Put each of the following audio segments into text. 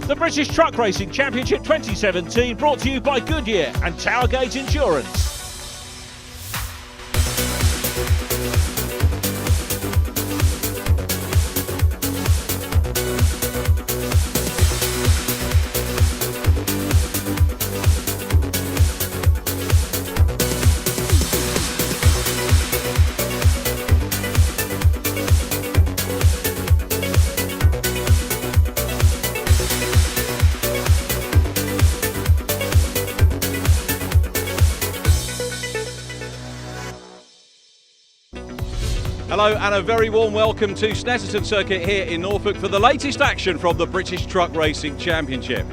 The British Truck Racing Championship 2017 brought to you by Goodyear and Towergate Insurance. Hello and a very warm welcome to Snetterton Circuit here in Norfolk for the latest action from the British Truck Racing Championship.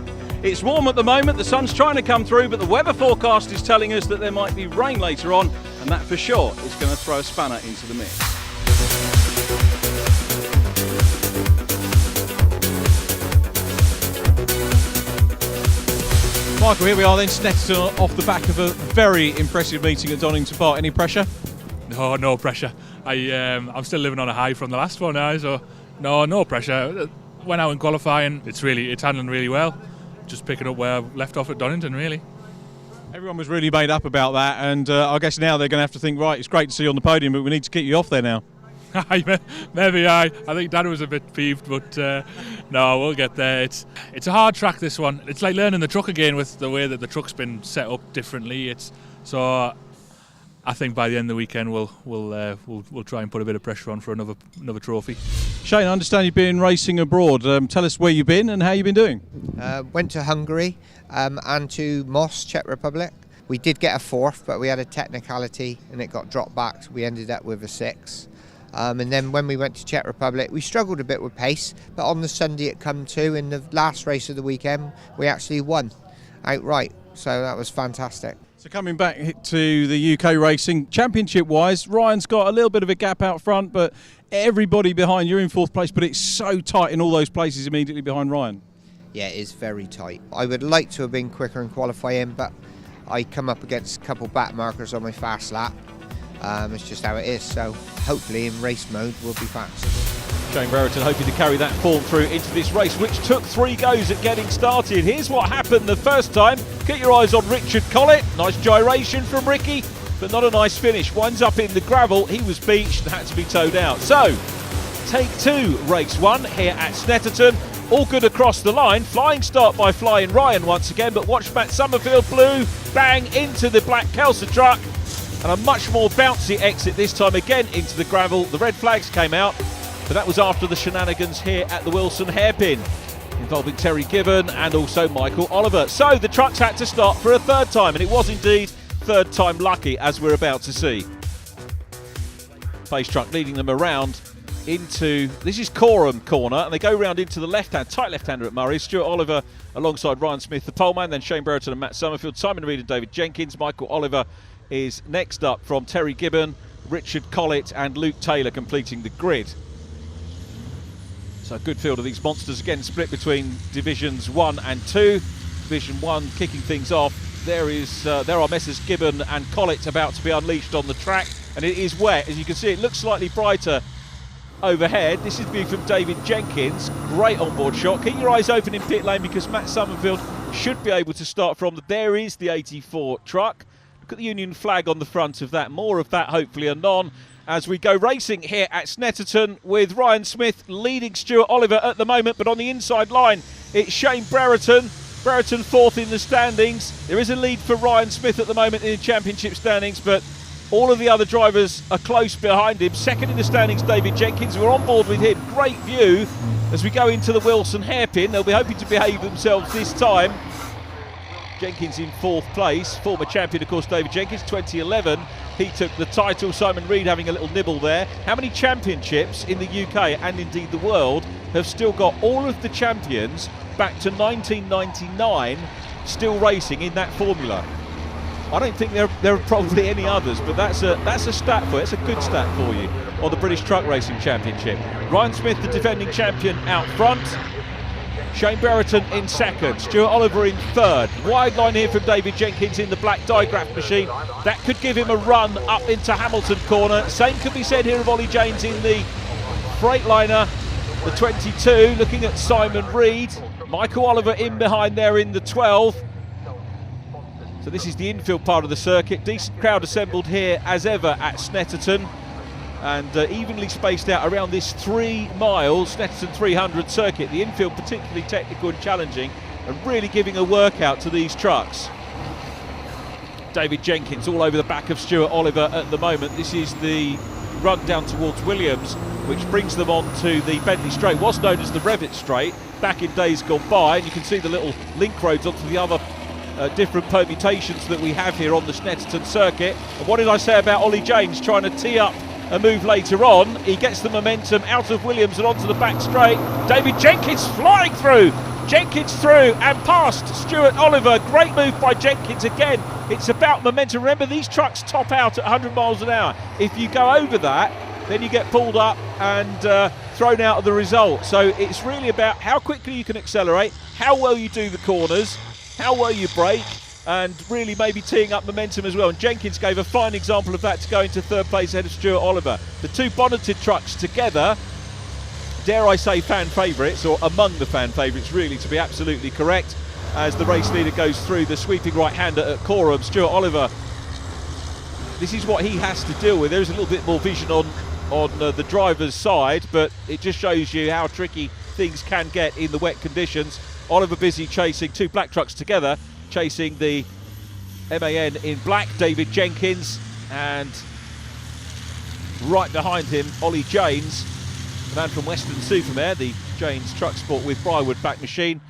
It's warm at the moment, the sun's trying to come through, but the weather forecast is telling us that there might be rain later on, and that for sure is going to throw a spanner into the mix. Michael, here we are then, Snetterton off the back of a very impressive meeting at Donington Park. Any pressure? No pressure. I'm still living on a high from the last one now, so no pressure. Went out in qualifying, it's handling really well. Just picking up where I left off at Donington, really. Everyone was really made up about that, and I guess now they're going to have to think, right, it's great to see you on the podium, but we need to keep you off there now. Maybe I think Dad was a bit peeved, but no, we'll get there. It's a hard track, this one. It's like learning the truck again with the way that the truck's been set up differently. So I think by the end of the weekend we'll try and put a bit of pressure on for another trophy. Shane, I understand you've been racing abroad. Tell us where you've been and how you've been doing. Went to Hungary and to Most, Czech Republic. We did get a fourth, but we had a technicality and it got dropped back, so we ended up with a 6. And then when we went to Czech Republic, we struggled a bit with pace, but on the Sunday it come to, in the last race of the weekend, we actually won outright. So that was fantastic. So coming back to the UK racing, championship-wise, Ryan's got a little bit of a gap out front, but everybody behind you in 4th place, but it's so tight in all those places immediately behind Ryan. Yeah, it is very tight. I would like to have been quicker in qualifying, but I come up against a couple back markers on my fast lap. It's just how it is, so hopefully in race mode we'll be fast. Shane Brereton hoping to carry that form through into this race, which took 3 goes at getting started. Here's what happened the first time. Get your eyes on Richard Collett. Nice gyration from Ricky, but not a nice finish. Winds up in the gravel. He was beached and had to be towed out. So, take 2, race 1 here at Snetterton. All good across the line. Flying start by Flying Ryan once again, but watch Matt Summerfield blue bang into the black Kelsa truck. And a much more bouncy exit this time again into the gravel. The red flags came out, but that was after the shenanigans here at the Wilson hairpin, involving Terry Gibbon and also Michael Oliver. So the trucks had to start for a 3rd time, and it was indeed 3rd time lucky, as we're about to see. Pace truck leading them around into, this is Coram corner, and they go round into the left-hand, tight left-hander at Murray. Stuart Oliver alongside Ryan Smith, the poleman, then Shane Brereton and Matt Summerfield, Simon Reed and David Jenkins. Michael Oliver is next up from Terry Gibbon, Richard Collett and Luke Taylor completing the grid. So a good field of these monsters, again split between Divisions 1 and 2. Division 1 kicking things off. There are Messrs Gibbon and Collett about to be unleashed on the track, and it is wet. As you can see, it looks slightly brighter overhead. This is the view from David Jenkins. Great onboard shot. Keep your eyes open in pit lane because Matt Summerfield should be able to start from. There is the 84 truck. Look at the Union flag on the front of that. More of that hopefully anon as we go racing here at Snetterton, with Ryan Smith leading Stuart Oliver at the moment, but on the inside line it's Shane Brereton. Brereton 4th in the standings. There is a lead for Ryan Smith at the moment in the championship standings, but all of the other drivers are close behind him. 2nd in the standings, David Jenkins. We're on board with him. Great view as we go into the Wilson hairpin. They'll be hoping to behave themselves this time. Jenkins in 4th place, former champion of course David Jenkins, 2011 he took the title. Simon Reed having a little nibble there. How many championships in the UK and indeed the world have still got all of the champions back to 1999 still racing in that formula? I don't think there are probably any others, but that's a stat for you. It's a good stat for you on the British Truck Racing Championship. Ryan Smith, the defending champion, out front. Shane Brereton in 2nd, Stuart Oliver in 3rd. Wide line here from David Jenkins in the black digraph machine. That could give him a run up into Hamilton corner. Same could be said here of Ollie James in the Freightliner, the 22. Looking at Simon Reed. Michael Oliver in behind there in the 12. So this is the infield part of the circuit. Decent crowd assembled here as ever at Snetterton, and evenly spaced out around this 3 mile Snetterton 300 circuit. The infield particularly technical and challenging, and really giving a workout to these trucks. David Jenkins all over the back of Stuart Oliver at the moment. This is the run down towards Williams, which brings them on to the Bentley Straight, what's known as the Rivett Straight back in days gone by, and you can see the little link roads onto the other different permutations that we have here on the Snetterton circuit. And what did I say about Ollie James trying to tee up a move later on? He gets the momentum out of Williams and onto the back straight. David Jenkins flying through. Jenkins through and past Stuart Oliver. Great move by Jenkins again. It's about momentum. Remember, these trucks top out at 100 miles an hour. If you go over that, then you get pulled up and thrown out of the result. So it's really about how quickly you can accelerate, how well you do the corners, how well you brake, and really maybe teeing up momentum as well. And Jenkins gave a fine example of that to go into third place ahead of Stuart Oliver. The two bonneted trucks together, dare I say fan favourites, or among the fan favourites really, to be absolutely correct, as the race leader goes through the sweeping right-hander at Coram. Stuart Oliver, this is what he has to deal with. There's a little bit more vision on the driver's side, but it just shows you how tricky things can get in the wet conditions. Oliver busy chasing two black trucks together, chasing the MAN in black, David Jenkins, and right behind him, Ollie Janes, the man from Western Supermare, the Janes Truck Sport with Briarwood back machine.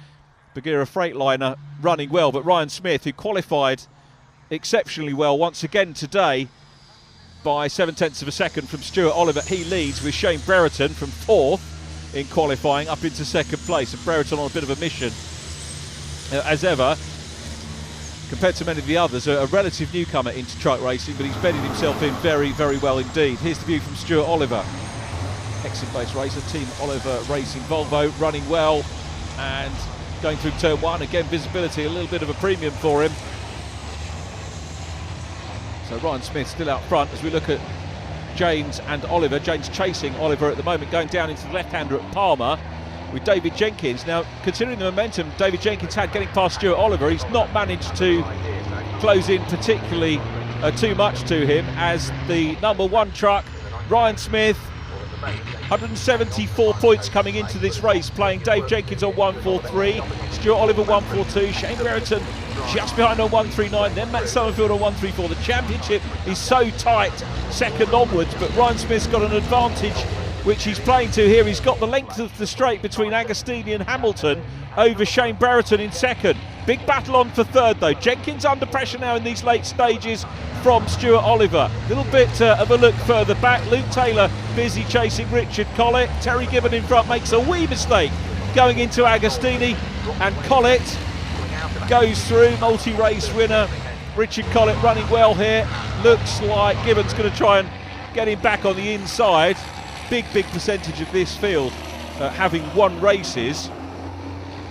Bagheera Freightliner running well, but Ryan Smith, who qualified exceptionally well once again today by 0.7 of a second from Stuart Oliver, he leads with Shane Brereton from 4th in qualifying up into 2nd place, and Brereton on a bit of a mission as ever compared to many of the others. A relative newcomer into truck racing, but he's bedded himself in very, very well indeed. Here's the view from Stuart Oliver. Exit-based racer, Team Oliver Racing Volvo, running well and going through turn 1. Again, visibility, a little bit of a premium for him. So Ryan Smith still out front as we look at James and Oliver. James chasing Oliver at the moment, going down into the left-hander at Palmer with David Jenkins. Now, considering the momentum David Jenkins had getting past Stuart Oliver, he's not managed to close in particularly too much to him, as the number 1 truck, Ryan Smith, 174 points coming into this race, playing Dave Jenkins on 143, Stuart Oliver 142, Shane Brereton just behind on 139, then Matt Summerfield on 134. The championship is so tight, second onwards, but Ryan Smith's got an advantage which he's playing to here. He's got the length of the straight between Agostini and Hamilton over Shane Brereton in second. Big battle on for third though. Jenkins under pressure now in these late stages from Stuart Oliver. Little bit of a look further back. Luke Taylor busy chasing Richard Collett. Terry Gibbon in front makes a wee mistake going into Agostini, and Collett goes through. Multi-race winner Richard Collett running well here. Looks like Gibbon's going to try and get him back on the inside. Big percentage of this field having won races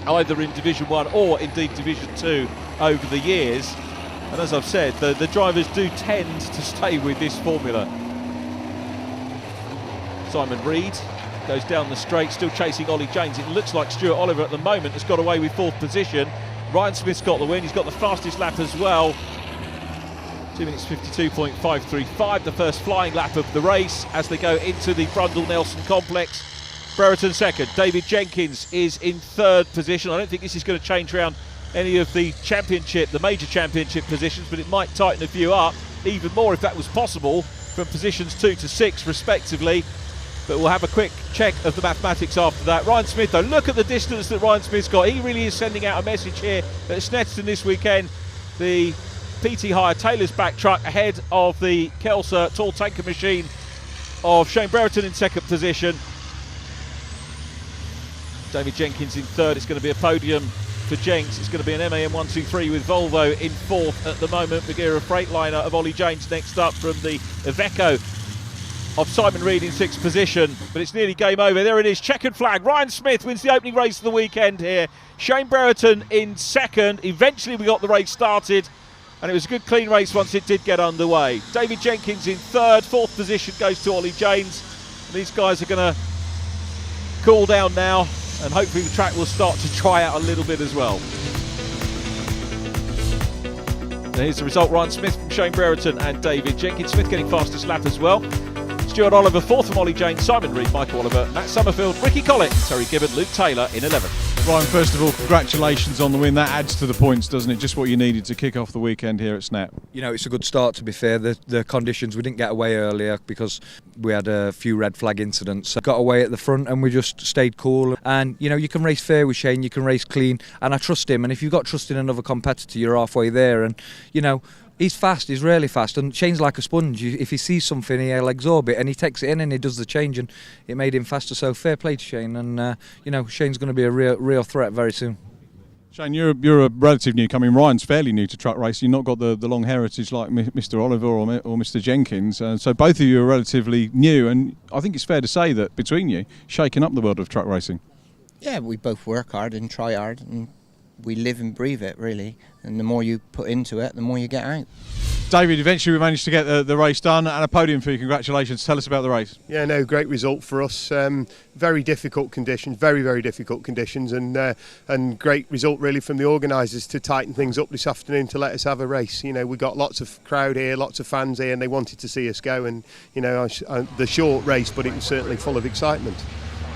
either in Division 1 or indeed Division 2 over the years, and as I've said, the drivers do tend to stay with this formula. Simon Reed goes down the straight, still chasing Ollie James. It looks like Stuart Oliver at the moment has got away with 4th position. Ryan Smith's got the win, he's got the fastest lap as well, 2 minutes 52.535, the first flying lap of the race as they go into the Brundle-Nelson complex. Brereton second, David Jenkins is in 3rd position. I don't think this is going to change around any of the championship, the major championship positions, but it might tighten a few up even more if that was possible from positions 2 to 6 respectively. But we'll have a quick check of the mathematics after that. Ryan Smith though, look at the distance that Ryan Smith's got. He really is sending out a message here at Snetterton this weekend. The PT Hire Taylor's back truck ahead of the Kelsa tall tanker machine of Shane Brereton in 2nd position. David Jenkins in 3rd. It's going to be a podium for Jenks. It's going to be an MAN 123 with Volvo in 4th at the moment. Bagheera Freightliner of Ollie James next up from the Iveco of Simon Reed in 6th position, but it's nearly game over. There it is, checkered flag. Ryan Smith wins the opening race of the weekend here. Shane Brereton in 2nd. Eventually we got the race started, and it was a good clean race once it did get underway. David Jenkins in 3rd. 4th position goes to Ollie James. And these guys are going to cool down now and hopefully the track will start to dry out a little bit as well. And here's the result: Ryan Smith from Shane Brereton and David Jenkins. Smith getting fastest lap as well. Stuart Oliver fourth from Ollie James, Simon Reed, Michael Oliver, Matt Summerfield, Ricky Collett, Terry Gibbon, Luke Taylor in 11th. Ryan, first of all, congratulations on the win. That adds to the points, doesn't it? Just what you needed to kick off the weekend here at Snap. You know, it's a good start, to be fair. The conditions, we didn't get away earlier because we had a few red flag incidents. Got away at the front and we just stayed cool. And, you know, you can race fair with Shane, you can race clean, and I trust him. And if you've got trust in another competitor, you're halfway there. And, you know, he's fast, he's really fast, and Shane's like a sponge. If he sees something, he'll absorb it, and he takes it in and he does the change, and it made him faster. So fair play to Shane, and you know, Shane's going to be a real threat very soon. Shane, you're a relative newcomer. Ryan's fairly new to truck racing. You've not got the long heritage like Mr. Oliver or Mr. Jenkins. So both of you are relatively new, and I think it's fair to say that between you, shaking up the world of truck racing. Yeah, we both work hard and try hard, and we live and breathe it, really. And the more you put into it, the more you get out. David, eventually we managed to get the race done and a podium for you. Congratulations. Tell us about the race. Yeah, no, great result for us. Very difficult conditions, very difficult conditions, and great result really from the organisers to tighten things up this afternoon to let us have a race. You know, we got lots of crowd here, lots of fans here, and they wanted to see us go. And you know, the short race, but it was certainly full of excitement.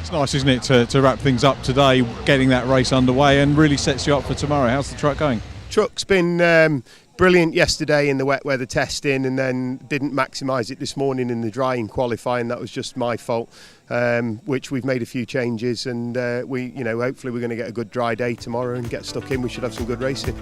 It's nice, isn't it, to wrap things up today, getting that race underway, and really sets you up for tomorrow. How's the truck going? Truck's been brilliant yesterday in the wet weather testing, and then didn't maximise it this morning in the drying qualifying. That was just my fault, which we've made a few changes, and we, you know, hopefully we're going to get a good dry day tomorrow and get stuck in. We should have some good racing.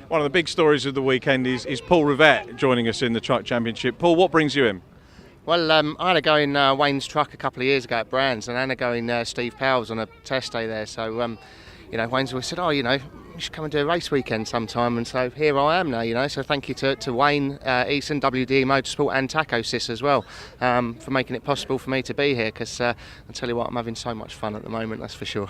One of the big stories of the weekend is Paul Rivett joining us in the Truck Championship. Paul, what brings you in? Well, I had a go in Wayne's truck a couple of years ago at Brands, and I had a go in Steve Powell's on a test day there. So, you know, Wayne's always said, oh, you know, you should come and do a race weekend sometime. And so here I am now, you know. So thank you to Wayne, Easton, WD Motorsport and Taco Sis as well for making it possible for me to be here, because I'll tell you what, I'm having so much fun at the moment, that's for sure.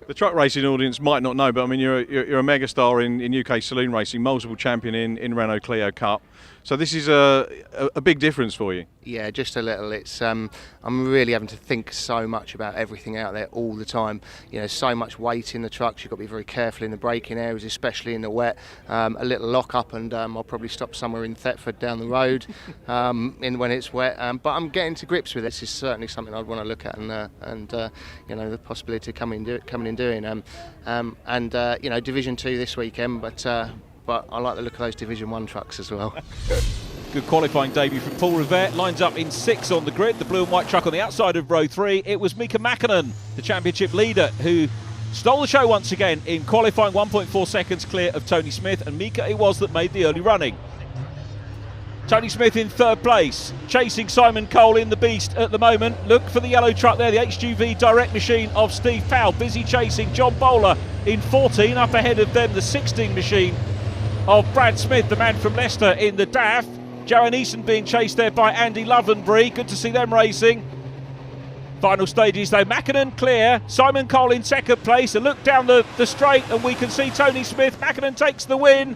The truck racing audience might not know, but I mean, you're a megastar in UK saloon racing, multiple champion in Renault Clio Cup. So this is a big difference for you. Yeah, just a little. It's I'm really having to think so much about everything out there all the time. You know, so much weight in the trucks. You've got to be very careful in the braking areas, especially in the wet. A little lock up, and I'll probably stop somewhere in Thetford down the road when it's wet. But I'm getting to grips with it. This is certainly something I'd want to look at, and you know, the possibility of coming and doing. You know, Division 2 this weekend, but I like the look of those Division 1 trucks as well. Good qualifying debut from Paul Rivett, lines up in 6 on the grid, the blue and white truck on the outside of row 3. It was Mika Mäkinen, the championship leader, who stole the show once again in qualifying, 1.4 seconds clear of Tony Smith, and Mika it was that made the early running. Tony Smith in 3rd place, chasing Simon Cole in the Beast at the moment. Look for the yellow truck there, the HGV direct machine of Steve Powell, busy chasing John Bowler in 14, up ahead of them the 16 machine of Brad Smith, the man from Leicester in the DAF. Johan Eason being chased there by Andy Lovenbury. Good to see them racing. Final stages though, Mäkinen clear, Simon Cole in 2nd place. A look down the straight and we can see Tony Smith. Mäkinen takes the win.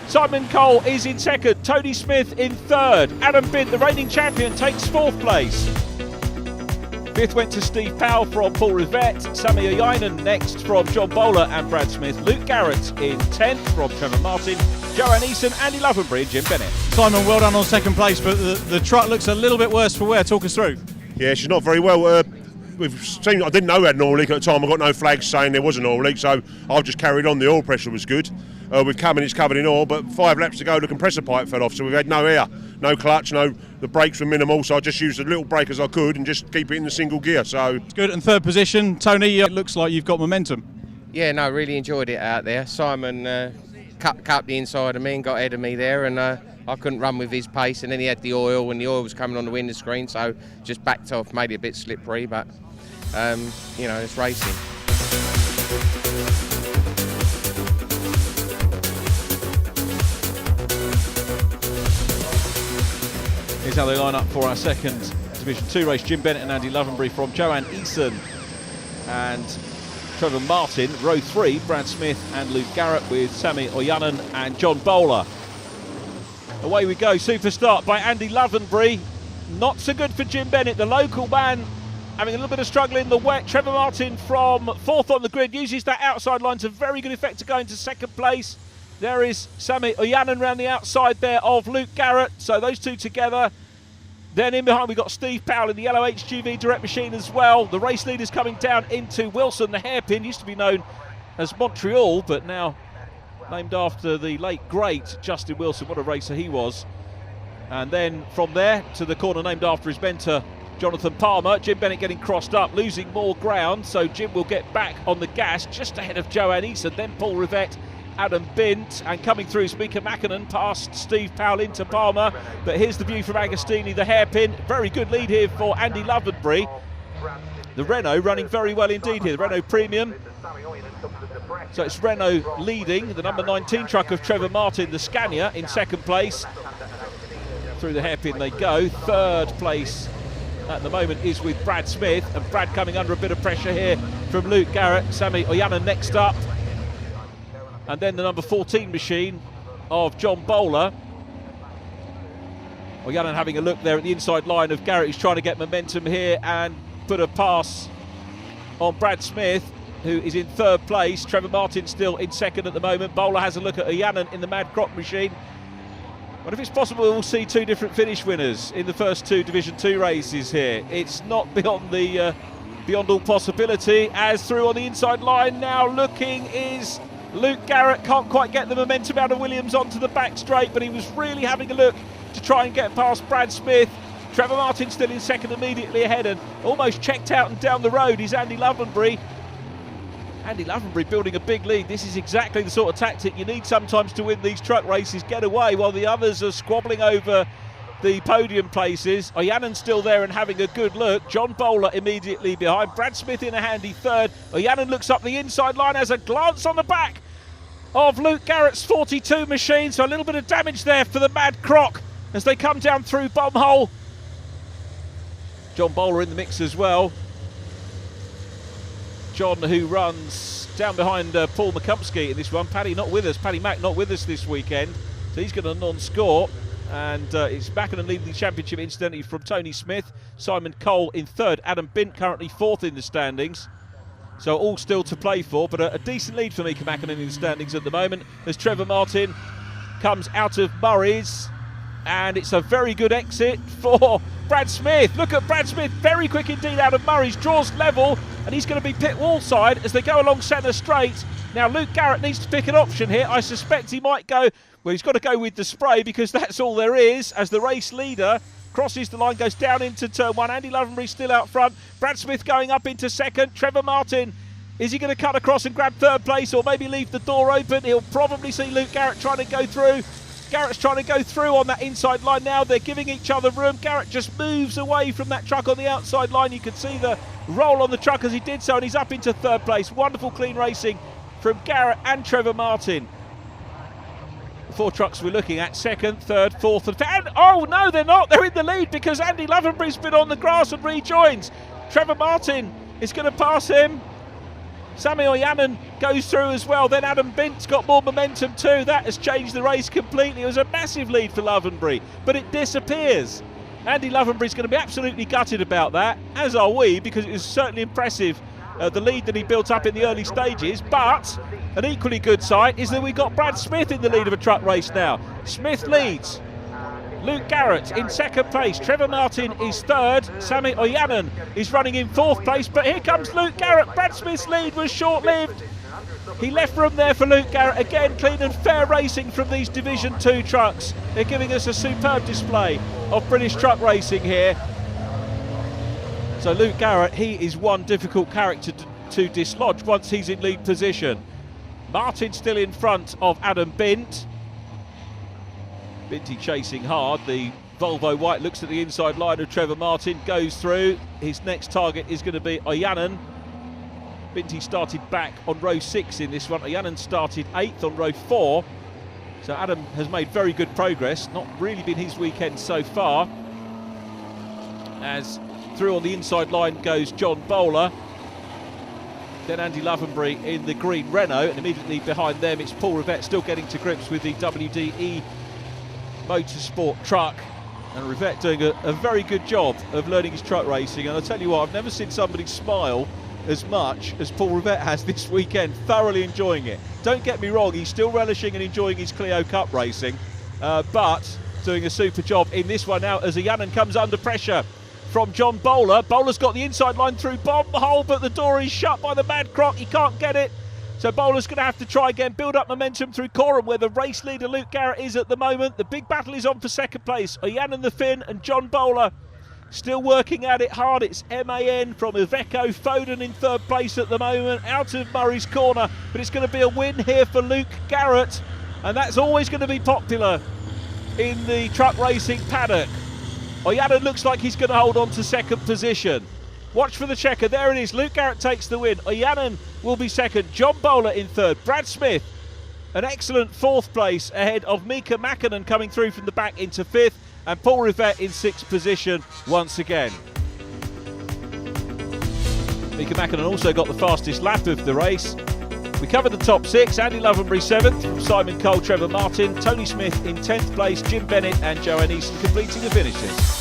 Simon Cole is in 2nd, Tony Smith in 3rd. Adam Bint, the reigning champion, takes 4th place. 5th went to Steve Powell from Paul Rivett. Sami Ojainen next from John Bowler and Brad Smith. Luke Garrett in 10th from Trevor Martin. Johan Eason, Andy Lovenbury and Jim Bennett. Simon, well done on 2nd place, but the truck looks a little bit worse for wear. Talk us through. Yeah, she's not very well. We've seen. I didn't know we had an oil leak at the time. I got no flags saying there was an oil leak, so I've just carried on. The oil pressure was good. With cabinets covered in oil, but 5 laps to go, the compressor pipe fell off, so we've had no air, no clutch, the brakes were minimal, so I just used as little brake as I could and just keep it in the single gear. So it's good. And 3rd position, Tony. It looks like you've got momentum. Yeah, no, really enjoyed it out there. Simon cut the inside of me and got ahead of me there, and I couldn't run with his pace, and then he had the oil, and the oil was coming on the windscreen, so just backed off, made it a bit slippery, but you know, it's racing. Here's how they line up for our 2nd Division 2 race. Jim Bennett and Andy Lovenbury from Johan Eason and Trevor Martin. Row 3, Brad Smith and Luke Garrett with Sami Oyanen and John Bowler. Away we go, super start by Andy Lovenbury. Not so good for Jim Bennett, the local man, having a little bit of struggle in the wet. Trevor Martin from 4th on the grid uses that outside line to very good effect to go into 2nd place. There is Sami Oyanen round the outside there of Luke Garrett. So those two together. Then in behind we've got Steve Powell in the yellow HGV direct machine as well. The race leaders coming down into Wilson, the hairpin. Used to be known as Montreal, but now named after the late great Justin Wilson. What a racer he was. And then from there to the corner named after his mentor, Jonathan Palmer. Jim Bennett getting crossed up, losing more ground. So Jim will get back on the gas just ahead of Joanne Eason. Then Paul Rivett, Adam Bint, and coming through Speaker Mackinnon past Steve Powell into Palmer. But here's the view from Agostini, the hairpin. Very good lead here for Andy Lovenbury. The Renault running very well indeed here, the Renault Premium. So it's Renault leading, the number 19 truck of Trevor Martin, the Scania, in 2nd place. Through the hairpin they go. 3rd place at the moment is with Brad Smith, and Brad coming under a bit of pressure here from Luke Garrett. Sami Oyanen next up. And then the number 14 machine of John Bowler. Oyanen having a look there at the inside line of Garrett, who's trying to get momentum here and put a pass on Brad Smith, who is in 3rd place. Trevor Martin still in 2nd at the moment. Bowler has a look at Oyanen in the Mad Croc machine. What if it's possible we'll see 2 different finish winners in the first 2 Division 2 races here? It's not beyond all possibility, as through on the inside line now looking is Luke Garrett. Can't quite get the momentum out of Williams onto the back straight, but he was really having a look to try and get past Brad Smith. Trevor Martin still in 2nd immediately ahead, and almost checked out and down the road is Andy Lovenbury. Andy Lovenbury building a big lead. This is exactly the sort of tactic you need sometimes to win these truck races. Get away while the others are squabbling over the podium places. Oyanen's still there and having a good look. John Bowler immediately behind. Brad Smith in a handy 3rd. Oyanen looks up the inside line, has a glance on the back of Luke Garrett's 42 machine. So a little bit of damage there for the Mad Croc as they come down through Bomhole. John Bowler in the mix as well. John, who runs down behind Paul McCumpsky in this one. Paddy not with us. Paddy Mack not with us this weekend. So he's going to non-score. And it's Mackinnon leading the championship, incidentally, from Tony Smith. Simon Cole in 3rd. Adam Bint currently 4th in the standings. So all still to play for, but a decent lead for Mika Mackinnon in the standings at the moment as Trevor Martin comes out of Murray's. And it's a very good exit for Brad Smith. Look at Brad Smith, very quick indeed out of Murray's, draws level, and he's going to be pit wall side as they go along centre straight. Now Luke Garrett needs to pick an option here. I suspect he might go, well, he's got to go with the spray because that's all there is, as the race leader crosses the line, goes down into turn 1. Andy Lovenbury still out front. Brad Smith going up into 2nd. Trevor Martin, is he going to cut across and grab 3rd place or maybe leave the door open? He'll probably see Luke Garrett trying to go through. Garrett's trying to go through on that inside line now. They're giving each other room. Garrett just moves away from that truck on the outside line. You can see the roll on the truck as he did so, and he's up into 3rd place. Wonderful clean racing from Garrett and Trevor Martin. The 4 trucks we're looking at, 2nd, 3rd, 4th and 5th. Oh no, they're not. They're in the lead because Andy Lovenbury's been on the grass and rejoins. Trevor Martin is going to pass him. Sami Oyanen goes through as well. Then Adam Bint's got more momentum too. That has changed the race completely. It was a massive lead for Lovenbury, but it disappears. Andy Lovenbury's going to be absolutely gutted about that, as are we, because it was certainly impressive, the lead that he built up in the early stages. But an equally good sight is that we've got Brad Smith in the lead of a truck race now. Smith leads. Luke Garrett in 2nd place. Trevor Martin is 3rd. Sami Oyanen is running in 4th place. But here comes Luke Garrett. Brad Smith's lead was short-lived. He left room there for Luke Garrett. Again, clean and fair racing from these Division 2 trucks. They're giving us a superb display of British truck racing here. So Luke Garrett, he is one difficult character to dislodge once he's in lead position. Martin still in front of Adam Bint. Binty chasing hard. The Volvo White looks at the inside line of Trevor Martin, goes through. His next target is going to be Oyanen. Binty started back on row 6 in this one. Oyanen started 8th on row 4. So Adam has made very good progress. Not really been his weekend so far. As through on the inside line goes John Bowler. then Andy Lovenbury in the green Renault, and immediately behind them it's Paul Rivett still getting to grips with the WDE Motorsport truck. And Rivett doing a very good job of learning his truck racing, and I'll tell you what, I've never seen somebody smile as much as Paul Rivett has this weekend, thoroughly enjoying it. Don't get me wrong, he's still relishing and enjoying his Clio Cup racing, but doing a super job in this one now as Iyanen comes under pressure from John Bowler. Bowler's got the inside line through bomb hole, but the door is shut by the Mad Croc. He can't get it. So Bowler's going to have to try again, build up momentum through Coram, where the race leader Luke Garrett is at the moment. The big battle is on for second place. Iyanen the Finn and John Bowler still working at it hard. It's MAN from Iveco, Foden in third place at the moment, out of Murray's Corner. But it's going to be a win here for Luke Garrett, and that's always going to be popular in the truck racing paddock. Iyanen looks like he's going to hold on to second position. Watch for the checker, there it is, Luke Garrett takes the win. Iyanen will be second, John Bowler in third, Brad Smith an excellent fourth place ahead of Mika Mäkinen coming through from the back into fifth, and Paul Rivett in sixth position once again. Mika Mäkinen also got the fastest lap of the race. We covered the top six: Andy Lovenbury 7th, from Simon Cole, Trevor Martin, Tony Smith in 10th place, Jim Bennett and Joanne Easton completing the finishes.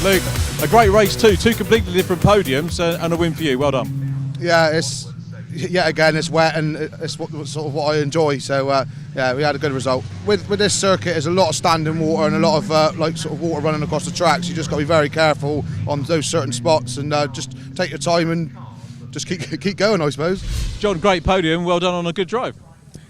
Luke, a great race too, two completely different podiums and a win for you, well done. Yeah, it's wet and it's sort of what I enjoy, so yeah, we had a good result. With this circuit, there's a lot of standing water and a lot of sort of water running across the tracks. You just got to be very careful on those certain spots and just take your time and just keep going, I suppose. John, great podium, well done on a good drive.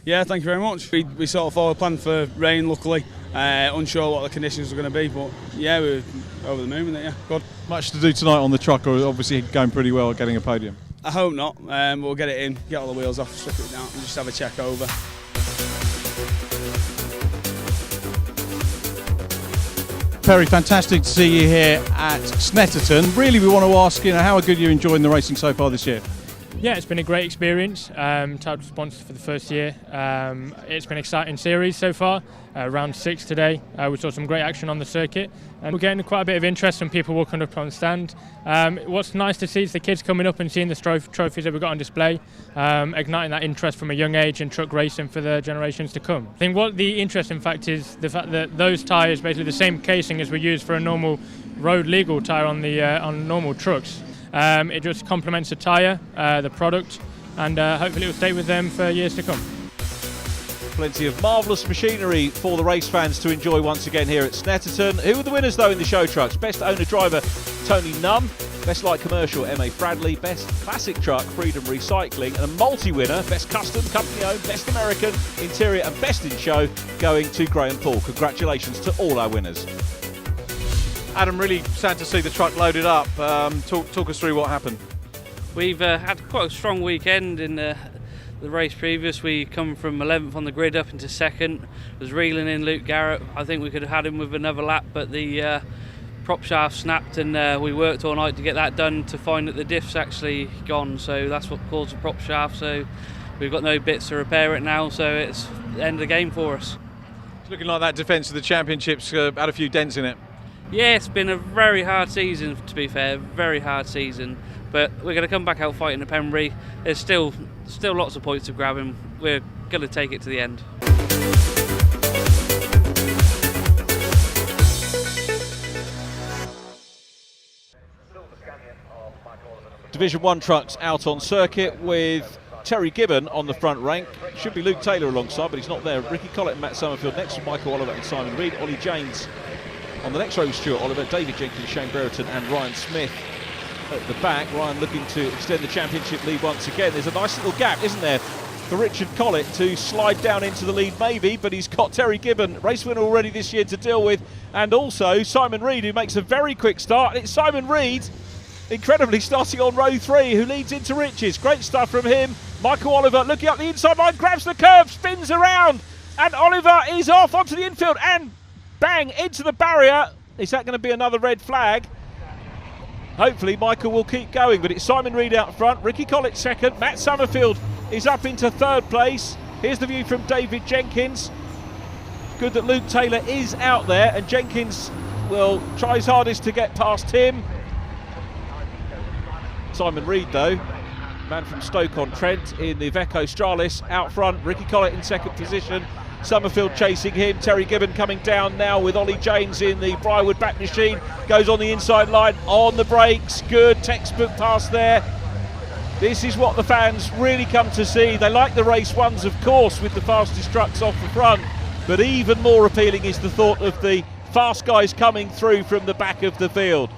Yeah, thank you very much. We sort of followed plan for rain, luckily. Unsure what the conditions were going to be, but yeah, we were over the moon with it, yeah, good. Much to do tonight on the truck, or obviously going pretty well at getting a podium? I hope not, but we'll get it in, get all the wheels off, strip it down and just have a check over. Perry, fantastic to see you here at Snetterton. Really, we want to ask, how good you're enjoying the racing so far this year? Yeah, it's been a great experience. Tied sponsor for the first year. It's been an exciting series so far. Round 6 today. We saw some great action on the circuit, and we're getting quite a bit of interest from people walking up on the stand. What's nice to see is the kids coming up and seeing the trophies that we've got on display, igniting that interest from a young age in truck racing for the generations to come. I think what the interesting fact is the fact that those tyres, basically the same casing as we use for a normal road legal tyre on normal trucks. It just complements the tyre, the product, and hopefully it will stay with them for years to come. Plenty of marvellous machinery for the race fans to enjoy once again here at Snetterton. Who were the winners though in the show trucks? Best owner driver Tony Nunn, best light commercial M.A. Bradley, best classic truck Freedom Recycling, and a multi-winner, best custom company owned, best American interior and best in show going to Graham Paul. Congratulations to all our winners. Adam, really sad to see the truck loaded up. Talk us through what happened. We've had quite a strong weekend in the race previous. We come from 11th on the grid up into 2nd. Was reeling in Luke Garrett. I think we could have had him with another lap, but the prop shaft snapped, and we worked all night to get that done to find that the diff's actually gone. So that's what caused the prop shaft. So we've got no bits to repair it now. So it's the end of the game for us. It's looking like that defence of the championships had a few dents in it. Yeah, it's been a very hard season, to be fair, very hard season. But we're going to come back out fighting at Pembrey. There's still lots of points to grab, and we're going to take it to the end. Division 1 trucks out on circuit with Terry Gibbon on the front rank. Should be Luke Taylor alongside, but he's not there. Ricky Collett and Matt Summerfield next to Michael Oliver and Simon Reed. Ollie James on the next row, Stuart Oliver, David Jenkins, Shane Brereton and Ryan Smith at the back. Ryan looking to extend the championship lead once again. There's a nice little gap, isn't there, for Richard Collett to slide down into the lead maybe, but he's got Terry Gibbon, race winner already this year, to deal with, and also Simon Reed, who makes a very quick start. And it's Simon Reed, incredibly, starting on row 3, who leads into riches. Great stuff from him. Michael Oliver looking up the inside line, grabs the curve, spins around, and Oliver is off onto the infield and bang into the barrier. Is that going to be another red flag? Hopefully Michael will keep going, but it's Simon Reed out front, Ricky Collett second, Matt Summerfield is up into third place. Here's the view from David Jenkins. Good that Luke Taylor is out there, and Jenkins will try his hardest to get past him. Simon Reed though man from Stoke-on-Trent in the Iveco Stralis. Out front, Ricky Collett in second position. Summerfield chasing him. Terry Gibbon coming down now with Ollie James in the Briarwood back machine. Goes on the inside line, on the brakes. Good textbook pass there. This is what the fans really come to see. They like the race ones, of course, with the fastest trucks off the front. But even more appealing is the thought of the fast guys coming through from the back of the field.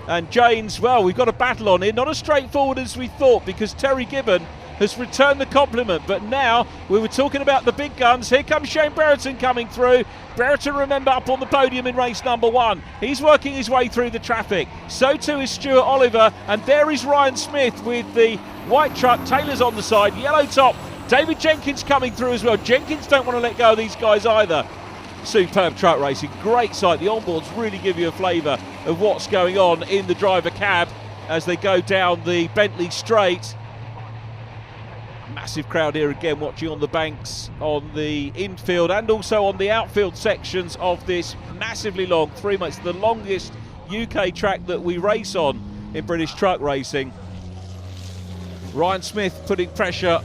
And James, well, we've got a battle on here. Not as straightforward as we thought, because Terry Gibbon has returned the compliment. But now we were talking about the big guns. Here comes Shane Brereton coming through. Brereton, remember, up on the podium in race number 1. He's working his way through the traffic. So too is Stuart Oliver. And there is Ryan Smith with the white truck. Taylor's on the side, yellow top. David Jenkins coming through as well. Jenkins don't want to let go of these guys either. Superb truck racing, great sight. The onboards really give you a flavour of what's going on in the driver cab as they go down the Bentley straight. Massive crowd here again watching on the banks, on the infield and also on the outfield sections of this massively long 3 months, the longest UK track that we race on in British truck racing. Ryan Smith putting pressure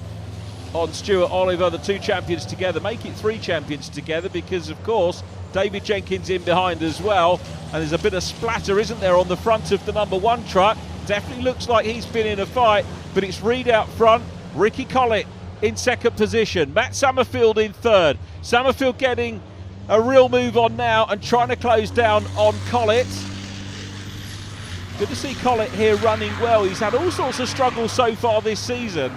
on Stuart Oliver, the 2 champions together, make it 3 champions together, because of course David Jenkins in behind as well, and there's a bit of splatter, isn't there, on the front of the number 1 truck. Definitely looks like he's been in a fight, but it's Reed out front, Ricky Collett in second position, Matt Summerfield in third. Summerfield getting a real move on now and trying to close down on Collett. Good to see Collett here running well. He's had all sorts of struggles so far this season.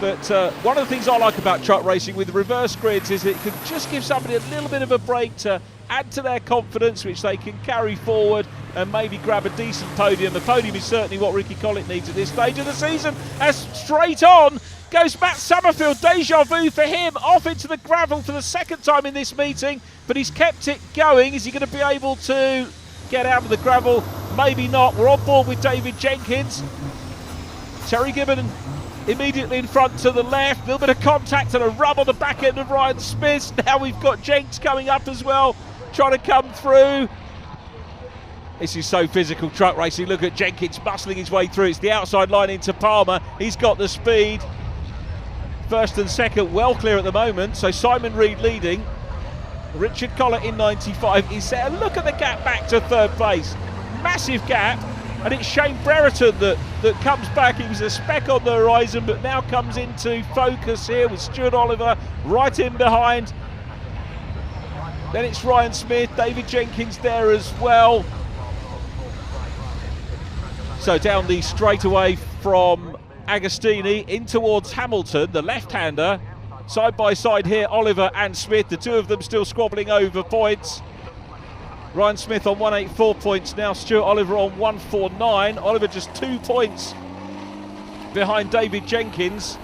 But one of the things I like about truck racing with reverse grids is it can just give somebody a little bit of a break to add to their confidence, which they can carry forward and maybe grab a decent podium. The podium is certainly what Ricky Collett needs at this stage of the season. As straight on goes Matt Summerfield, deja vu for him, off into the gravel for the second time in this meeting, but he's kept it going. Is he going to be able to get out of the gravel? Maybe not. We're on board with David Jenkins. Terry Gibbon immediately in front to the left, a little bit of contact and a rub on the back end of Ryan Smith. Now we've got Jenks coming up as well, trying to come through. This is so physical truck racing. Look at Jenkins muscling his way through. It's the outside line into Palmer. He's got the speed. First and second well clear at the moment, so Simon Reed leading. Richard Collett in 95 is there. Look at the gap back to third place. Massive gap. And it's Shane Brereton that comes back. He was a speck on the horizon, but now comes into focus here with Stuart Oliver right in behind. Then it's Ryan Smith, David Jenkins there as well. So down the straightaway from Agostini in towards Hamilton, the left-hander. Side by side here, Oliver and Smith, the two of them still squabbling over points. Ryan Smith on 184 points now, Stuart Oliver on 149. Oliver just 2 points behind David Jenkins.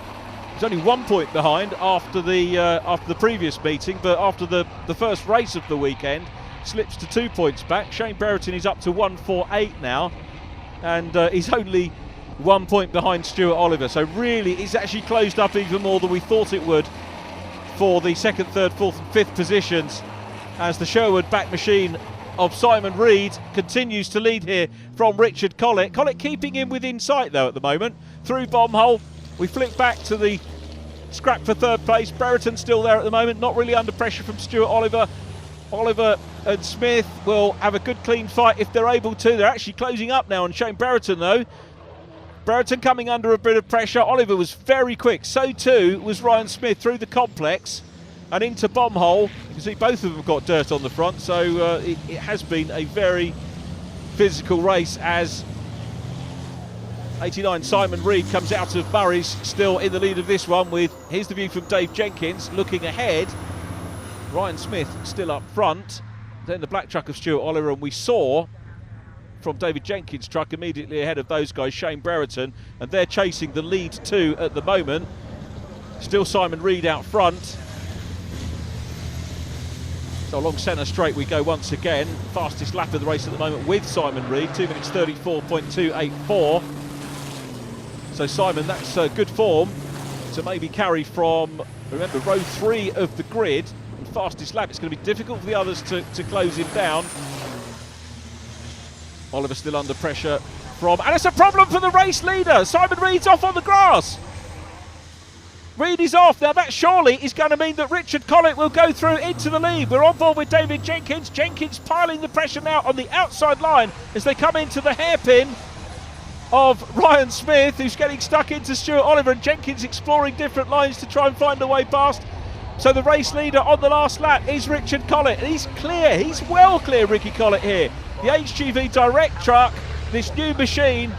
He's only 1 point behind after the previous meeting, but after the first race of the weekend, slips to 2 points back. Shane Brereton is up to 148 now, and he's only 1 point behind Stuart Oliver. So really, it's actually closed up even more than we thought it would for the second, third, fourth and fifth positions, as the Sherwood back machine of Simon Reed continues to lead here from Richard Collett. Collett keeping him within sight though at the moment. Through Bombhole, we flick back to the scrap for third place. Brereton still there at the moment, not really under pressure from Stuart Oliver. Oliver and Smith will have a good clean fight if they're able to. They're actually closing up now on Shane Brereton though. Brereton coming under a bit of pressure. Oliver was very quick, so too was Ryan Smith through the complex and into Bombhole. You can see both of them got dirt on the front, so it has been a very physical race as 89 Simon Reed comes out of Murray's still in the lead of this one with, here's the view from Dave Jenkins looking ahead. Ryan Smith still up front, then the black truck of Stuart Oliver, and we saw from David Jenkins' truck immediately ahead of those guys Shane Brereton, and they're chasing the lead too at the moment. Still Simon Reed out front. So along centre straight we go once again. Fastest lap of the race at the moment with Simon Reed, 2 minutes 34.284. So Simon, that's good form to maybe carry from, remember, row 3 of the grid. And fastest lap, it's going to be difficult for the others to close him down. Oliver still under pressure from, and it's a problem for the race leader. Simon Reed's off on the grass. Reed is off. Now that surely is going to mean that Richard Collett will go through into the lead. We're on board with David Jenkins. Jenkins piling the pressure now on the outside line as they come into the hairpin of Ryan Smith, who's getting stuck into Stuart Oliver, and Jenkins exploring different lines to try and find a way past. So the race leader on the last lap is Richard Collett. He's clear. He's well clear, Ricky Collett here. The HGV Direct truck, this new machine.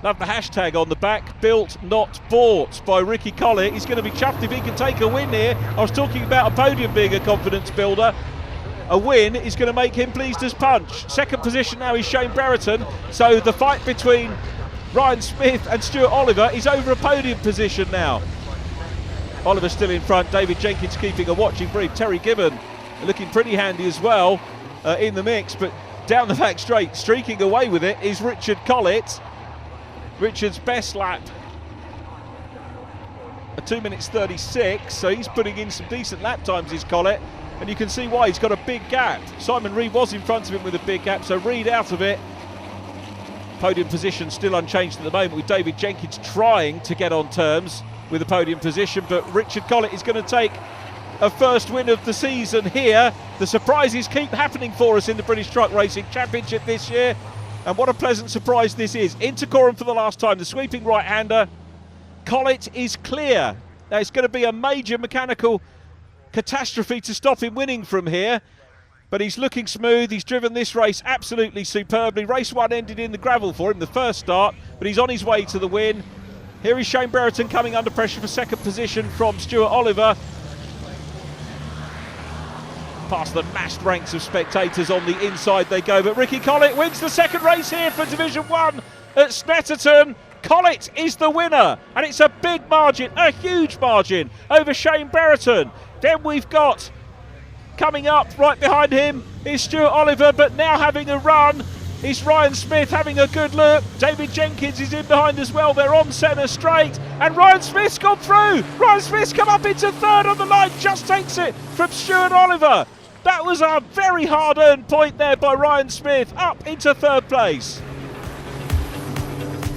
Love the hashtag on the back, built not bought, by Ricky Collett. He's going to be chuffed if he can take a win here. I was talking about a podium being a confidence builder. A win is going to make him pleased as punch. Second position now is Shane Brereton. So the fight between Ryan Smith and Stuart Oliver is over a podium position now. Oliver still in front, David Jenkins keeping a watching brief. Terry Gibbon looking pretty handy as well in the mix, but down the back straight, streaking away with it is Richard Collett. Richard's best lap, a 2 minutes 36, so he's putting in some decent lap times, is Collett, and you can see why. He's got a big gap. Simon Reed was in front of him with a big gap, so Reed out of it. Podium position still unchanged at the moment, with David Jenkins trying to get on terms with the podium position, but Richard Collett is going to take a first win of the season here. The surprises keep happening for us in the British Truck Racing Championship this year. And what a pleasant surprise this is. Into Coram for the last time, the sweeping right-hander. Collett is clear. Now it's going to be a major mechanical catastrophe to stop him winning from here. But he's looking smooth. He's driven this race absolutely superbly. Race 1 ended in the gravel for him, the first start. But he's on his way to the win. Here is Shane Brereton coming under pressure for second position from Stuart Oliver. Past the massed ranks of spectators on the inside they go, but Ricky Collett wins the second race here for Division 1 at Snetterton. Collett is the winner, and it's a big margin, a huge margin over Shane Brereton. Then we've got, coming up right behind him is Stuart Oliver, but now having a run is Ryan Smith having a good look. David Jenkins is in behind as well. They're on centre straight, and Ryan Smith's gone through. Ryan Smith's come up into third on the line, just takes it from Stuart Oliver. That was a very hard-earned point there by Ryan Smith, up into third place.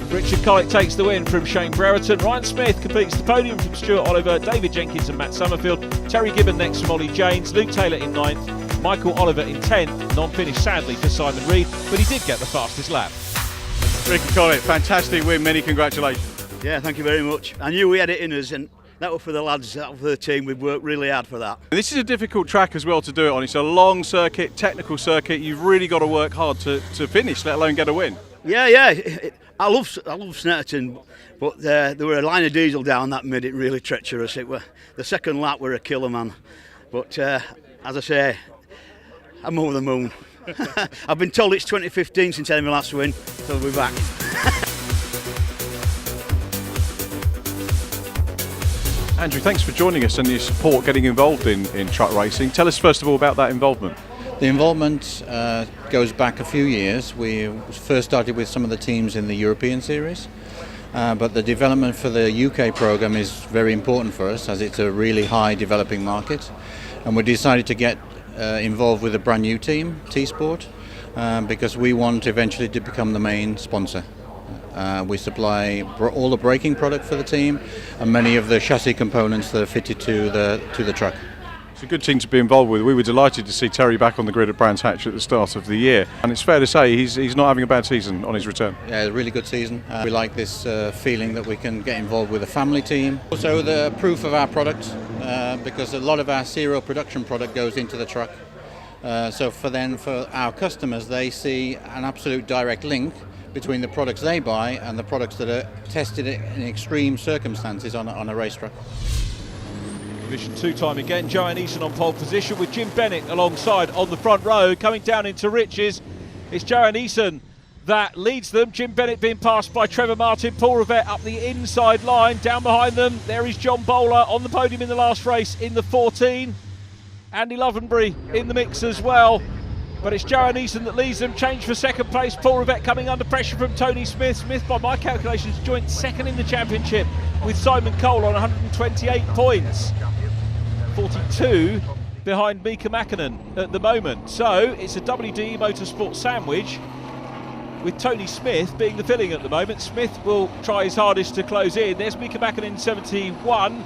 Richard Collett takes the win from Shane Brereton. Ryan Smith completes the podium from Stuart Oliver, David Jenkins and Matt Summerfield. Terry Gibbon next from Ollie Janes, Luke Taylor in 9th, Michael Oliver in 10th. Non-finish sadly for Simon Reed, but he did get the fastest lap. Ricky Collett, fantastic win, many congratulations. Yeah, thank you very much. I knew we had it in us, and that was for the lads, that was for the team. We've worked really hard for that. This is a difficult track as well to do it on. It's a long circuit, technical circuit. You've really got to work hard to finish, let alone get a win. Yeah. I love Snetterton, but there were a line of diesel down that made it really treacherous. The second lap were a killer, man. But as I say, I'm over the moon. I've been told it's 2015 since I had my last win, so we'll be back. Andrew, thanks for joining us and your support getting involved in truck racing. Tell us first of all about that involvement. The involvement goes back a few years. We first started with some of the teams in the European series, but the development for the UK programme is very important for us as it's a really high developing market. And we decided to get involved with a brand new team, T-Sport, because we want eventually to become the main sponsor. We supply all the braking product for the team and many of the chassis components that are fitted to the truck. It's a good team to be involved with. We were delighted to see Terry back on the grid at Brands Hatch at the start of the year, and it's fair to say he's not having a bad season on his return. Yeah, a really good season. We like this feeling that we can get involved with a family team. Also the proof of our product, because a lot of our serial production product goes into the truck. So for our customers, they see an absolute direct link between the products they buy and the products that are tested in extreme circumstances on a racetrack. Division 2 time again, Joanne Eason on pole position with Jim Bennett alongside on the front row. Coming down into Riches, it's Joanne Eason that leads them. Jim Bennett being passed by Trevor Martin, Paul Rivett up the inside line. Down behind them, there is John Bowler on the podium in the last race in the 14. Andy Lovenbury in the mix as well. But it's Joanne Eason that leads them. Change for second place. Paul Rivett coming under pressure from Tony Smith. Smith, by my calculations, joint second in the championship with Simon Cole on 128 points. 42 behind Mika Mäkinen at the moment. So it's a WDE Motorsport sandwich. with Tony Smith being the filling at the moment. Smith will try his hardest to close in. There's Mika Mäkinen, 71,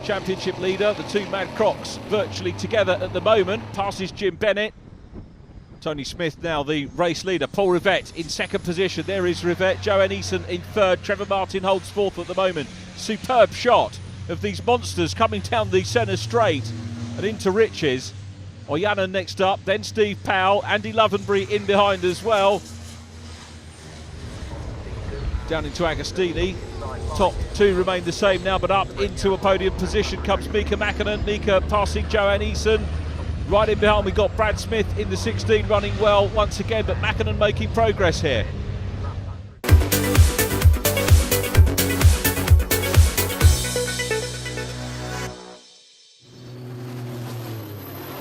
championship leader. The two Mad Crocs virtually together at the moment. Passes Jim Bennett. Tony Smith now the race leader. Paul Rivett in second position. There is Rivett. Johan Eason in third. Trevor Martin holds fourth at the moment. Superb shot of these monsters coming down the centre straight and into Riches. Oyanen next up, then Steve Powell. Andy Lovenbury in behind as well. Down into Agostini. Top two remain the same now, but up into a podium position comes Mika Mäkinen. Mika passing Johan Eason. Right in behind, we've got Brad Smith in the 16 running well once again, but Mäkinen making progress here.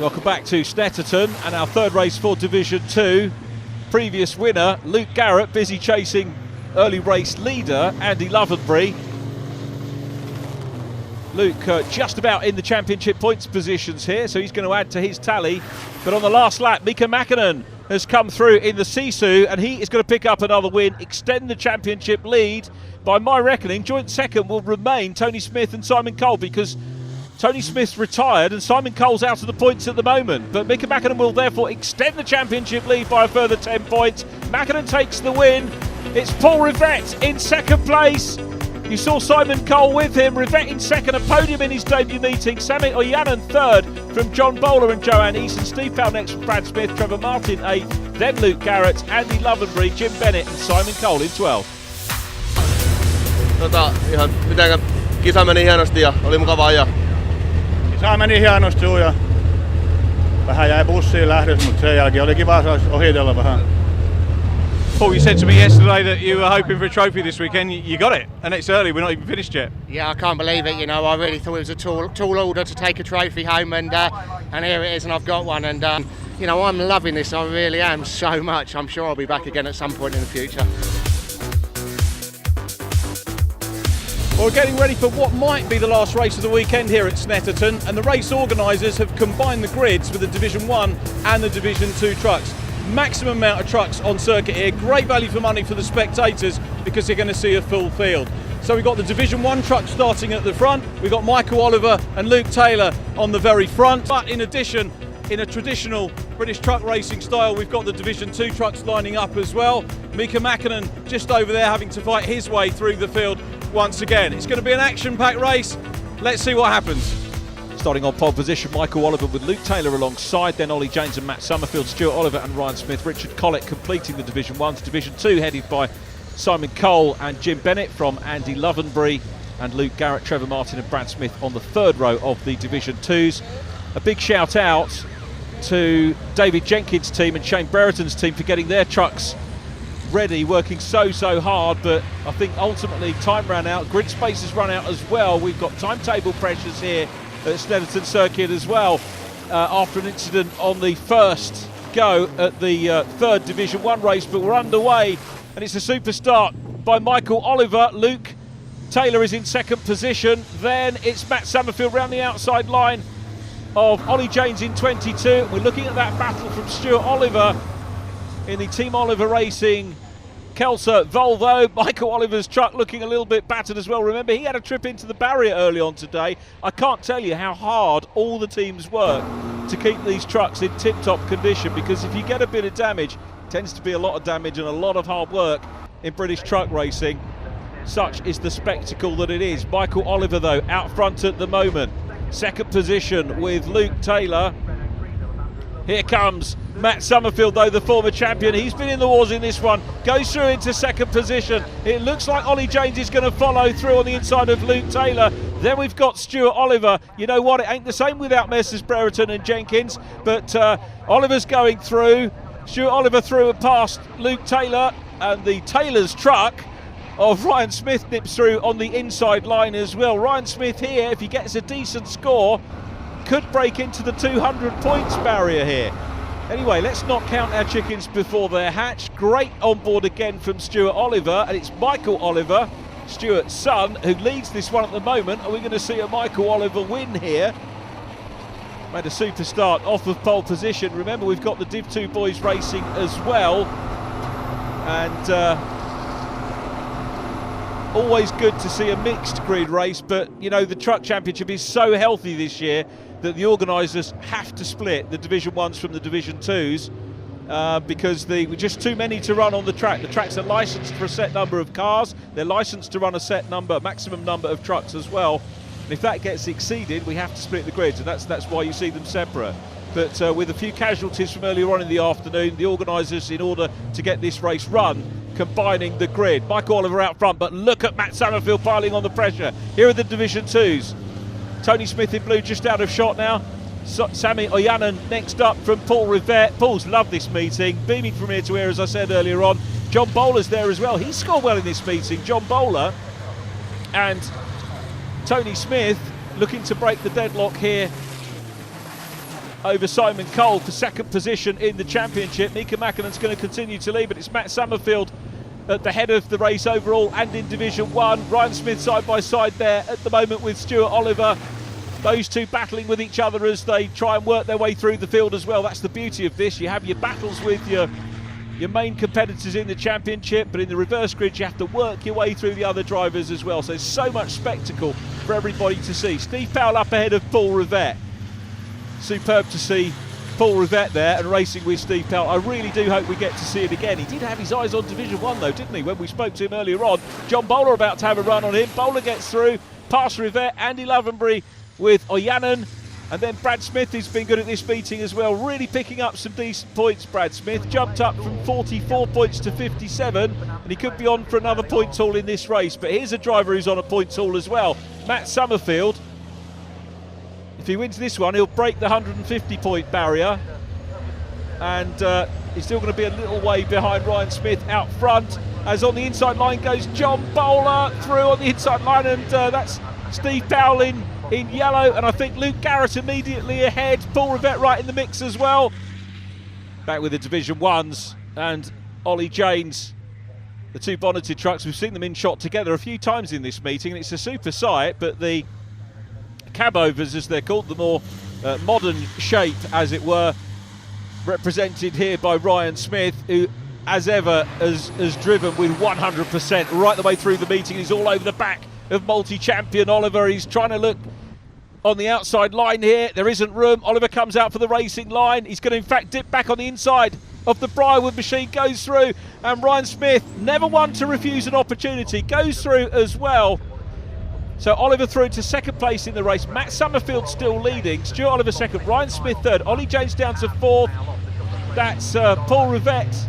Welcome back to Snetterton and our third race for Division 2. Previous winner, Luke Garrett, busy chasing early race leader, Andy Lovenbury. Luke just about in the championship points positions here, so he's going to add to his tally. But on the last lap, Mika Mäkinen has come through in the Sisu, and he is going to pick up another win, extend the championship lead. By my reckoning, joint second will remain Tony Smith and Simon Cole, because Tony Smith's retired and Simon Cole's out of the points at the moment. But Mika Mäkinen will therefore extend the championship lead by a further 10 points. Mäkinen takes the win. It's Paul Rivett in second place. You saw Simon Cole with him. Rivett in second, a podium in his debut meeting. Sami Oyanen third from John Bowler and Johan Eason. Steve Powell next from Brad Smith. Trevor Martin eighth. Then Luke Garrett, Andy Lovenbury, Jim Bennett and Simon Cole in 12. Ihan mitenkä kisa meni hienosti ja oli mukava ajaa. Kisa meni hienosti ja vähän jäi bussiin lähdössä, mutta sen jälkeen oli kiva ohitella vähän. Paul, you said to me yesterday that you were hoping for a trophy this weekend. You got it, and it's early. We're not even finished yet. Yeah, I can't believe it. You know, I really thought it was a tall order to take a trophy home, and here it is, and I've got one. And you know, I'm loving this. I really am so much. I'm sure I'll be back again at some point in the future. Well, we're getting ready for what might be the last race of the weekend here at Snetterton, and the race organisers have combined the grids with the Division 1 and the Division 2 trucks. Maximum amount of trucks on circuit here, great value for money for the spectators because they're going to see a full field. So we've got the Division 1 truck starting at the front, we've got Michael Oliver and Luke Taylor on the very front, but in addition, in a traditional British truck racing style, we've got the Division 2 trucks lining up as well. Mika Mäkinen just over there having to fight his way through the field once again. It's going to be an action-packed race. Let's see what happens. Starting on pole position, Michael Oliver with Luke Taylor alongside, then Ollie James and Matt Summerfield, Stuart Oliver and Ryan Smith, Richard Collett completing the Division 1s. Division 2 headed by Simon Cole and Jim Bennett from Andy Lovenbury, and Luke Garrett, Trevor Martin and Brad Smith on the third row of the Division 2s. A big shout out to David Jenkins' team and Shane Brereton's team for getting their trucks ready, working so hard, but I think ultimately time ran out, grid space has run out as well. We've got timetable pressures here at Snetterton Circuit as well, after an incident on the first go at the third Division 1 race, but we're underway and it's a super start by Michael Oliver. Luke Taylor is in second position, then it's Matt Summerfield round the outside line of Ollie James in 22. We're looking at that battle from Stuart Oliver in the Team Oliver Racing Kelso Volvo. Michael Oliver's truck looking a little bit battered as well. Remember, he had a trip into the barrier early on today. I can't tell you how hard all the teams work to keep these trucks in tip-top condition, because if you get a bit of damage, it tends to be a lot of damage and a lot of hard work in British truck racing. Such is the spectacle that it is. Michael Oliver, though, out front at the moment. Second position with Luke Taylor. Here comes Matt Summerfield, though, the former champion. He's been in the wars in this one. Goes through into second position. It looks like Ollie James is going to follow through on the inside of Luke Taylor. Then we've got Stuart Oliver. You know what? It ain't the same without Messrs Brereton and Jenkins. But Oliver's going through. Stuart Oliver through and past Luke Taylor. And the Taylor's truck of Ryan Smith nips through on the inside line as well. Ryan Smith here, if he gets a decent score, could break into the 200 points barrier here. Anyway, let's not count our chickens before they're hatched. Great on board again from Stuart Oliver, and it's Michael Oliver, Stuart's son, who leads this one at the moment. Are we going to see a Michael Oliver win here? Made a super start off of pole position. Remember, we've got the Div 2 boys racing as well. And always good to see a mixed grid race, but you know, the Truck Championship is so healthy this year that the organisers have to split the Division 1s from the Division 2s because we're just too many to run on the track. The tracks are licensed for a set number of cars, they're licensed to run a maximum number of trucks as well. And if that gets exceeded, we have to split the grids, and that's why you see them separate. But with a few casualties from earlier on in the afternoon, the organisers, in order to get this race run, combining the grid. Michael Oliver out front, but look at Matt Summerfield piling on the pressure. Here are the Division 2s. Tony Smith in blue just out of shot now. Sami Ojanen next up from Paul Rivett. Paul's loved this meeting, beaming from ear to ear, as I said earlier on. John Bowler's there as well. He scored well in this meeting. John Bowler and Tony Smith looking to break the deadlock here over Simon Cole for second position in the championship. Mika Mäkkinen's going to continue to lead, but it's Matt Summerfield at the head of the race overall and in Division 1. Ryan Smith side by side there at the moment with Stuart Oliver. Those two battling with each other as they try and work their way through the field as well. That's the beauty of this. You have your battles with your main competitors in the championship, but in the reverse grid you have to work your way through the other drivers as well. So there's so much spectacle for everybody to see. Steve Powell up ahead of Paul Rivett. Superb to see Paul Rivett there and racing with Steve Powell. I really do hope we get to see it again. He did have his eyes on Division 1 though, didn't he, when we spoke to him earlier on. John Bowler about to have a run on him. Bowler gets through, past Rivett, Andy Lovenbury with Ojanen, and then Brad Smith, who's been good at this meeting as well, really picking up some decent points. Brad Smith jumped up from 44 points to 57, and he could be on for another point haul in this race. But here's a driver who's on a point haul as well, Matt Summerfield. If he wins this one, he'll break the 150-point barrier, and he's still going to be a little way behind Ryan Smith out front, as on the inside line goes John Bowler through on the inside line, and that's Steve Powell in yellow, and I think Luke Garrett immediately ahead. Paul Rivett right in the mix as well. Back with the Division 1s and Ollie Janes, the two bonneted trucks. We've seen them in shot together a few times in this meeting, and it's a super sight, but the cabovers, as they're called, the more modern shape, as it were, represented here by Ryan Smith, who, as ever, has driven with 100% right the way through the meeting. He's all over the back of multi-champion Oliver. He's trying to look on the outside line here. There isn't room. Oliver comes out for the racing line. He's going to, in fact, dip back on the inside of the Briarwood machine, goes through, and Ryan Smith, never one to refuse an opportunity, goes through as well. So Oliver through to second place in the race. Matt Summerfield still leading. Stuart Oliver second, Ryan Smith third, Ollie James down to fourth. That's Paul Rivett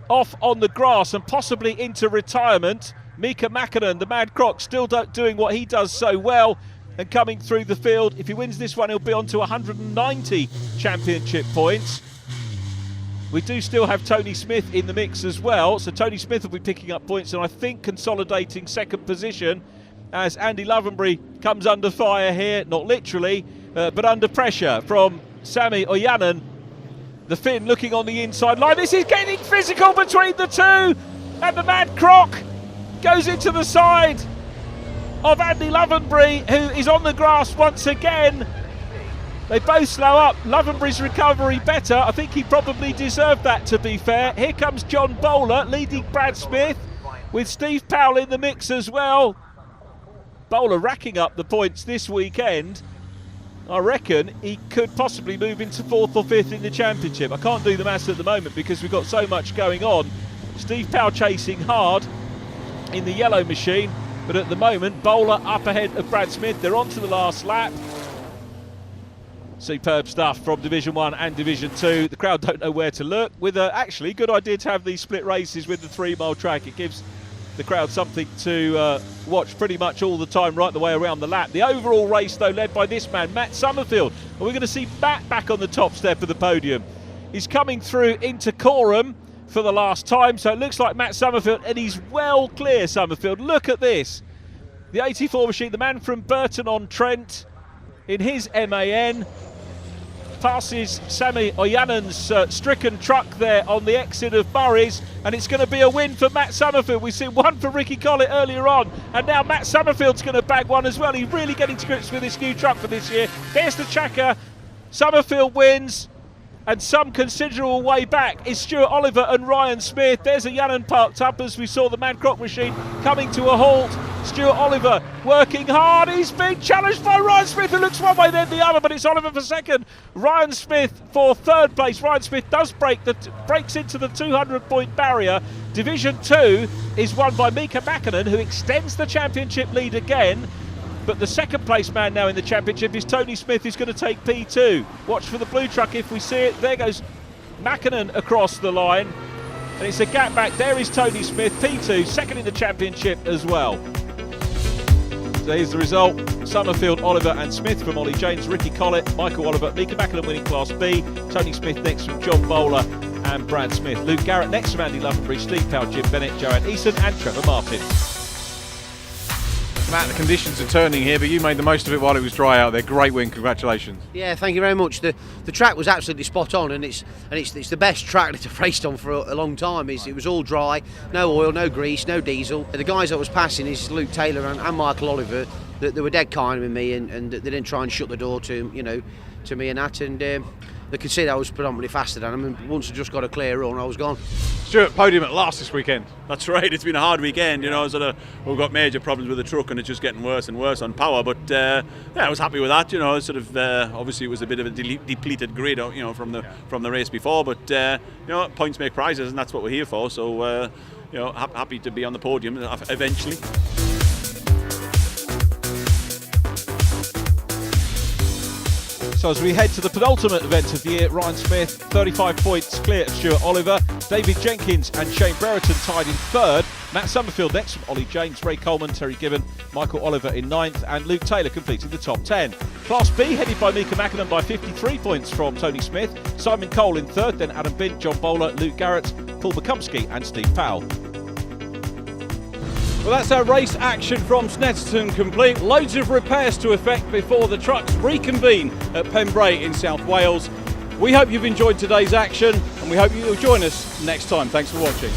off on the grass and possibly into retirement. Mika Mäkinen, the Mad Croc, still doing what he does so well and coming through the field. If he wins this one, he'll be on to 190 championship points. We do still have Tony Smith in the mix as well, so Tony Smith will be picking up points and I think consolidating second position as Andy Lovenbury comes under fire here, not literally, but under pressure from Sami Ojanen. The Finn looking on the inside line. This is getting physical between the two, and the Mad Croc goes into the side of Andy Lovenbury, who is on the grass once again. They both slow up. Lovenbury's recovery better. I think he probably deserved that, to be fair. Here comes John Bowler leading Brad Smith with Steve Powell in the mix as well. Bowler racking up the points this weekend. I reckon he could possibly move into fourth or fifth in the championship. I can't do the maths at the moment because we've got so much going on. Steve Powell chasing hard in the yellow machine, but at the moment Bowler up ahead of Brad Smith. They're on to the last lap. Superb stuff from Division 1 and Division 2. The crowd don't know where to look. With actually good idea to have these split races with the 3-mile track. It gives the crowd something to watch pretty much all the time right the way around the lap. The overall race though led by this man, Matt Summerfield, and we're going to see Matt back on the top step of the podium. He's coming through into Coram for the last time, so it looks like Matt Summerfield, and he's well clear. Summerfield, look at this, the 84 machine, the man from Burton-on-Trent in his MAN, passes Sami Ojanen's stricken truck there on the exit of Murray's, and it's going to be a win for Matt Summerfield. We've seen one for Ricky Collett earlier on, and now Matt Summerfield's going to bag one as well. He's really getting to grips with this new truck for this year. There's the checker. Summerfield wins. and some considerable way back is Stuart Oliver and Ryan Smith. There's a Yannon parked up as we saw the Madcrock machine coming to a halt. Stuart Oliver working hard. He's being challenged by Ryan Smith, who looks one way then the other, but it's Oliver for second. Ryan Smith for third place. Ryan Smith does breaks into the 200-point barrier. Division 2 is won by Mika Mäkinen, who extends the championship lead again. But the second place man now in the championship is Tony Smith, who's going to take P2. Watch for the blue truck if we see it. There goes Mäkinen across the line. And it's a gap back. There is Tony Smith, P2, second in the championship as well. So here's the result. Summerfield, Oliver and Smith from Ollie James, Ricky Collett, Michael Oliver, Mika Mäkinen winning Class B, Tony Smith next from John Bowler and Brad Smith. Luke Garrett next from Andy Lovenbridge, Steve Powell, Jim Bennett, Joanne Eason and Trevor Martin. Matt, the conditions are turning here, but you made the most of it while it was dry out there. Great win, congratulations. Yeah, thank you very much. The track was absolutely spot on, and it's the best track that I've raced on for a long time. It was all dry, no oil, no grease, no diesel. The guys I was passing is Luke Taylor and Michael Oliver. They were dead kind with me, and they didn't try and shut the door to me and that. And they could see that I was predominantly faster than them. And once I just got a clear run, I was gone. Stuart, podium at last this weekend. That's right, it's been a hard weekend, we've got major problems with the truck and it's just getting worse and worse on power, but I was happy with that, obviously it was a bit of a depleted grid, from the race before, but points make prizes and that's what we're here for, so happy to be on the podium eventually. So as we head to the penultimate event of the year, Ryan Smith, 35 points clear of Stuart Oliver. David Jenkins and Shane Brereton tied in third. Matt Summerfield next from Ollie James, Ray Coleman, Terry Gibbon, Michael Oliver in ninth, and Luke Taylor completing the top 10. Class B headed by Mika Mäkinen by 53 points from Tony Smith. Simon Cole in third, then Adam Bint, John Bowler, Luke Garrett, Paul Bukumski and Steve Powell. Well, that's our race action from Snetterton complete. Loads of repairs to effect before the trucks reconvene at Pembrey in South Wales. We hope you've enjoyed today's action and we hope you'll join us next time. Thanks for watching.